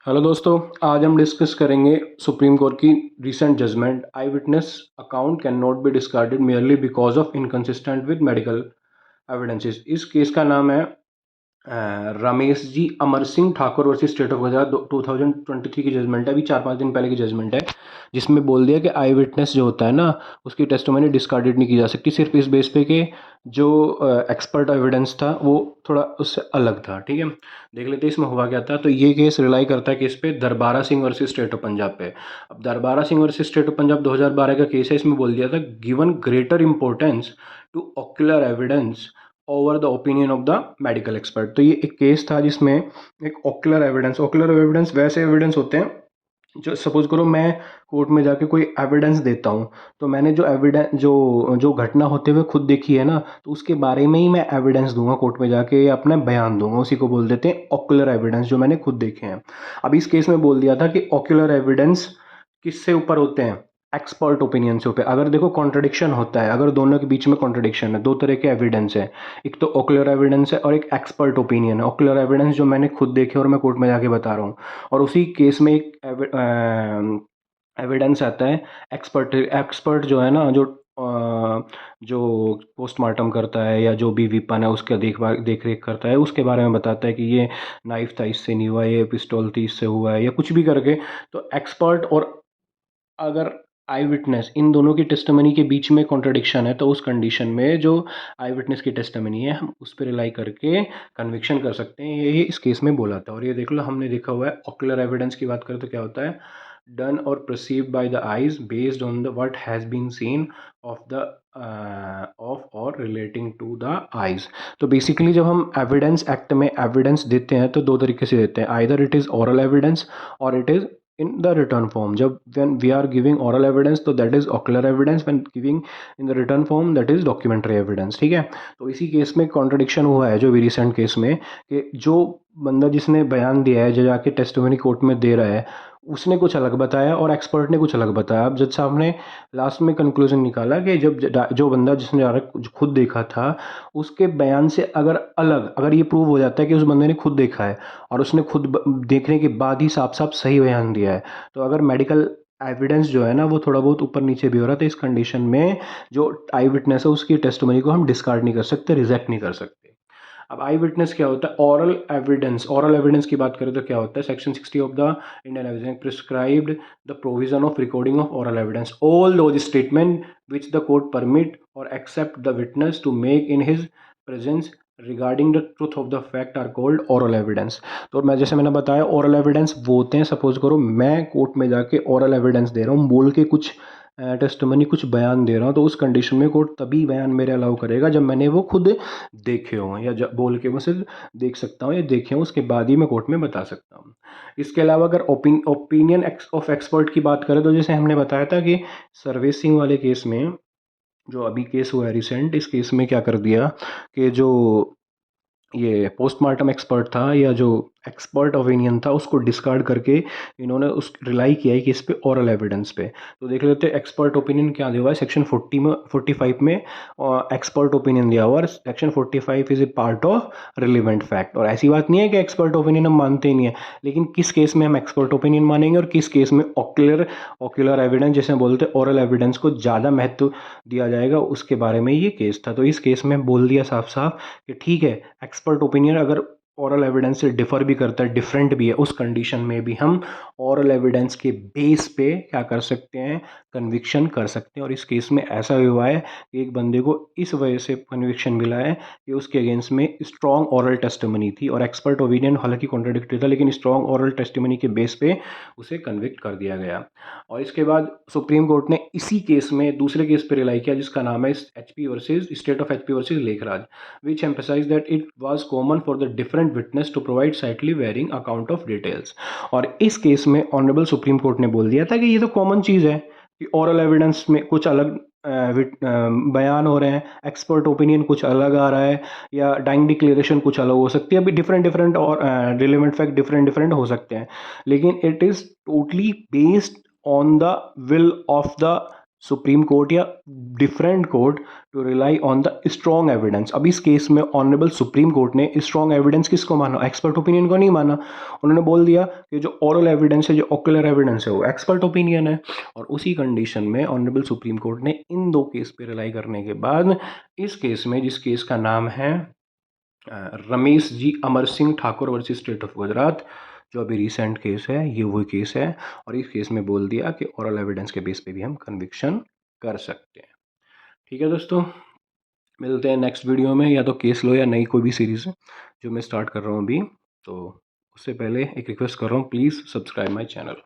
Hello दोस्तों, आज हम डिस्कस करेंगे सुप्रीम कोर्ट की recent judgment. Eye witness account cannot be discarded merely because of inconsistent with medical evidences. इस केस का नाम है Ramesh ji Amar Singh Thakur versus state of Gujarat. 2023 की जजमेंट है, अभी 4-5 दिन पहले की जजमेंट है, जिसमें बोल दिया कि आई विटनेस जो होता है ना, उसकी टेस्टिमनी डिस्कार्डेड नहीं की जा सकती सिर्फ इस बेस पे कि जो एक्सपर्ट एविडेंस था वो थोड़ा उससे अलग था। ठीक है, देख लेते हैं इसमें हुआ क्या था। तो ये केस रिलाई करता है किस पे, Darbara Singh versus state of Punjab पे। अब Darbara Singh versus state of Punjab 2012 का केस है। इसमें बोल दिया था given greater importance to ocular evidence over the opinion of the medical expert. तो ये एक केस था जिसमें एक ऑक्यूलर एविडेंस वैसे एविडेंस होते हैं जो सपोज करो मैं कोर्ट में जाके कोई एविडेंस देता हूँ, तो मैंने जो एविडेंस जो जो घटना होते हुए खुद देखी है ना, तो उसके बारे में ही मैं एविडेंस दूंगा कोर्ट में जाके, या अपना बयान दूंगा। उसी को बोल देते हैं ऑक्यूलर एविडेंस, जो मैंने खुद देखे हैं। अब इस केस में बोल दिया था कि ऑक्यूलर एविडेंस किससे ऊपर होते हैं, एक्सपर्ट ओपिनियन से ऊपर। अगर देखो कॉन्ट्रडिक्शन होता है, अगर दोनों के बीच में कॉन्ट्रडिक्शन है, दो तरह के एविडेंस है, एक तो ऑक्यूलर एविडेंस है और एक एक्सपर्ट ओपिनियन है। ऑक्यूलर एविडेंस जो मैंने खुद देखे और मैं कोर्ट में जाके बता रहा हूँ, और उसी केस में एक एविडेंस आता है एक्सपर्ट। एक्सपर्ट जो है ना, जो पोस्टमार्टम करता है या जो भी विपन है उसका देख रेख करता है, उसके बारे में बताता है कि ये नाइफ था इससे नहीं हुआ, ये पिस्टल थी इससे हुआ है, या कुछ भी करके। तो एक्सपर्ट और अगर आई विटनेस, इन दोनों की टेस्टमनी के बीच में कॉन्ट्रडिक्शन है, तो उस कंडीशन में जो आई विटनेस की टेस्टमनी है हम उस पर रिलाई करके कन्विक्शन कर सकते हैं। ये इस केस में बोला था। और ये देख लो, हमने देखा हुआ है ऑक्यूलर एविडेंस की बात करें तो क्या होता है, डन और perceived by the eyes based on the what has been seen of the of or relating to the eyes। तो बेसिकली जब हम एविडेंस एक्ट में एविडेंस देते हैं तो दो तरीके से देते हैं, either it is oral evidence और it is in the return form। जब when we are giving oral evidence तो that is ocular evidence, when giving in the return form that is documentary evidence। ठीक है, तो इसी case में contradiction हुआ है जो भी रिसेंट केस में, कि जो बंदा जिसने बयान दिया है, जो जाके टेस्टिमनी कोर्ट में दे रहा है, उसने कुछ अलग बताया और एक्सपर्ट ने कुछ अलग बताया। अब जज साहब ने लास्ट में कंक्लूजन निकाला कि जब जो बंदा जिसने खुद देखा था, उसके बयान से अगर ये प्रूव हो जाता है कि उस बंदे ने खुद देखा है और उसने देखने के बाद ही साफ साफ सही बयान दिया है, तो अगर मेडिकल एविडेंस जो है ना वो थोड़ा बहुत ऊपर नीचे भी हो रहा है, तो इस कंडीशन में जो आई विटनेस है उसकी टेस्टिमनी को हम डिस्कार्ड नहीं कर सकते, रिजेक्ट नहीं कर सकते। अब आई विटनेस क्या होता है, ऑरल एविडेंस की बात करें तो क्या होता है, section 60 of the Indian evidence prescribed the provision of recording of oral evidence all those statement which the court permit और accept the witness to make in his presence regarding the truth of the fact are called oral evidence. तो मैंने बताया ऑरल evidence वो होते हैं, suppose करो मैं court में जाके ऑरल एविडेंस दे रहा हूँ, बोल के कुछ टेस्टमनी कुछ बयान दे रहा हूँ, तो उस कंडीशन में कोर्ट तभी बयान मेरे अलाउ करेगा जब मैंने वो खुद देखे हों, या बोल के मैं सिर्फ देख सकता हूँ या देखे हों, उसके बाद ही मैं कोर्ट में बता सकता हूँ। इसके अलावा अगर ओपिनियन ऑफ एक्सपर्ट की बात करें तो जैसे हमने बताया था कि सर्विसिंग वाले केस में, जो अभी केस हुआ है रिसेंट, इस केस में क्या कर दिया कि जो ये पोस्टमार्टम एक्सपर्ट था या जो एक्सपर्ट ओपिनियन था उसको डिस्कार्ड करके इन्होंने उस रिलाई किया है कि इस पे ओरल एविडेंस पे। तो देख लेते हैं एक्सपर्ट ओपिनियन क्या दिया हुआ है सेक्शन 45 में। एक्सपर्ट ओपिनियन दिया हुआ है, section 45 is a part of relevant fact. और ऐसी बात नहीं है कि एक्सपर्ट ओपिनियन हम मानते ही नहीं है, लेकिन किस केस में हम एक्सपर्ट ओपिनियन मानेंगे और किस केस में ऑक्यूलर एविडेंस, जैसे बोलते हैं ओरल एविडेंस को ज़्यादा महत्व दिया जाएगा, उसके बारे में ये केस था। तो इस केस में बोल दिया साफ साफ कि ठीक है, एक्सपर्ट ओपिनियन अगर ओरल एविडेंस से डिफर भी करता है, डिफरेंट भी है, उस कंडीशन में भी हम ओरल एविडेंस के बेस पे क्या कर सकते हैं, कन्विक्शन कर सकते हैं। और इस केस में ऐसा हुआ है कि एक बंदे को इस वजह से कन्विक्शन मिला है कि उसके अगेंस्ट में स्ट्रॉन्ग ओरल टेस्टिमनी थी, और एक्सपर्ट ओपिनियन हालांकि कॉन्ट्रडिक्टरी था, लेकिन स्ट्रॉन्ग ओरल टेस्टिमनी के बेस पे उसे कन्विक्ट कर दिया गया। और इसके बाद सुप्रीम कोर्ट ने इसी केस में दूसरे केस पे रिलाई किया, जिसका नाम है HP versus state of HP versus Lekhraj, which emphasized that it was common for the different witness to provide slightly varying account of details। और इस केस में ऑनरेबल सुप्रीम कोर्ट ने बोल दिया था कि ये तो कॉमन चीज़ है कि ओरल एविडेंस में कुछ अलग बयान हो रहे हैं, एक्सपर्ट ओपिनियन कुछ अलग आ रहा है, या डाइंग डिक्लेरेशन कुछ अलग हो सकती है। अभी डिफरेंट और रिलेवेंट फैक्ट डिफरेंट हो सकते हैं, लेकिन it is totally based on the will of the Supreme Court या different court to rely on the strong evidence. अब इस केस में ऑनरेबल सुप्रीम कोर्ट ने स्ट्रॉन्ग एविडेंस किसको माना? एक्सपर्ट ओपिनियन को नहीं माना। उन्होंने बोल दिया कि जो ओरल एविडेंस है, जो ओकुलर एविडेंस है, वो एक्सपर्ट ओपिनियन है। और उसी कंडीशन में ऑनरेबल सुप्रीम कोर्ट ने इन दो केस पे रिलाई करने के बाद इस केस में, जिस केस का नाम है Ramesh ji Amar Singh Thakur versus state of Gujarat, जो अभी रिसेंट केस है, ये वही केस है। और इस केस में बोल दिया कि ओरल एविडेंस के बेस पे भी हम कन्विक्शन कर सकते हैं। ठीक है दोस्तों, मिलते हैं नेक्स्ट वीडियो में, या तो केस लो या नई कोई भी सीरीज़ जो मैं स्टार्ट कर रहा हूँ अभी। तो उससे पहले एक रिक्वेस्ट कर रहा हूँ, प्लीज़ सब्सक्राइब माई चैनल।